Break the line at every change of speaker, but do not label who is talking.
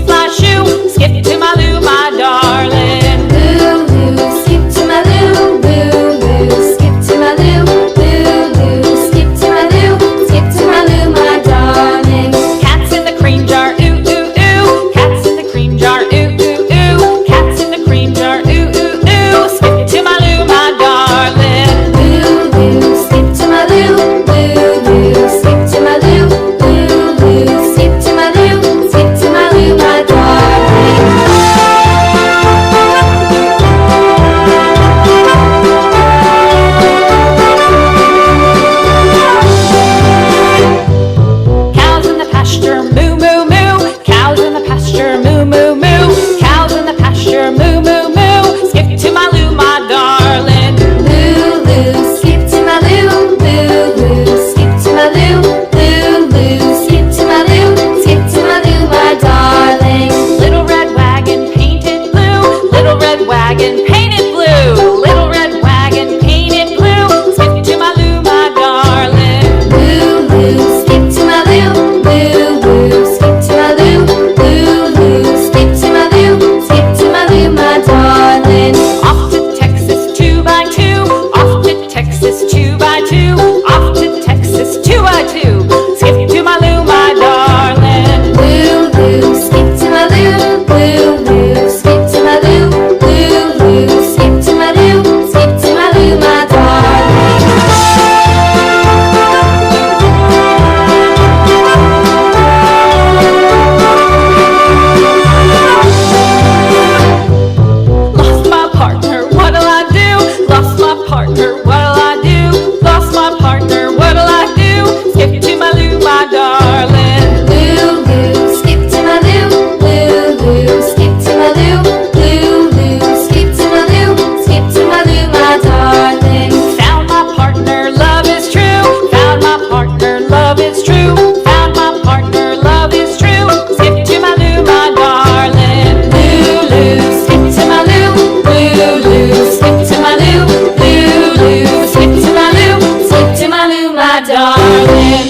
my shoe, skip to my Lou, my darling.
Lulu, skip to my Lou, Lulu, skip to my Lou, Lulu, skip to my Lou, skip to my Lou, my darling.
Cats in the cream jar, ooh, ooh, ooh. Cats in the cream jar, ooh, ooh, ooh. Cats in the cream jar, ooh, ooh, ooh. Skip to my Lou, my darling.
Lulu, skip to my Lou, Lulu, skip to my Lou, Lulu, skip to my Lou, skip to my Lou, my darling.
Cows in the pasture, moo, moo, moo. Cows in the pasture, moo, moo, moo. Cows in the pasture, moo, moo, moo. Skip to my Lou, my darling.
Lulu, skip to my Lou, Lulu, skip to my Lou, Lulu, skip to my Lou, skip to my Lou, my darling.
Little red wagon painted blue. Little red wagon painted blue. Little red wagon painted blue. Skip to my Lou, my darling.
Lulu, skip to my Lou, Lulu, skip to my Lou, Lulu, skip to my Lou, skip to my Lou, my darling.
Off to Texas 2x2. Off to Texas 2x2. Off to Texas 2x2. Skip to my Lou, my darling.
Lulu, skip to my Lou, Lulu, skip to my Lou, Lulu, skip to my Lou, skip to my Lou, my darling.
Lost my partner, what'll I do? Lost my partner, what'll I do? Lost my partner, what'll I do? Skip to my Lou, my darling.
Lulu, skip to my Lou, Lulu, skip to my Lou, Lulu, skip to my Lou, skip to my Lou, my darling.
Found my partner, love is true. Found my partner, love is true. Found my partner, love is true. Skip to my Lou, my darling.
Lulu, skip to my Lou, Lulu, skip to my Lou, Lulu, skip to my Lou, skip to my Lou, my darling.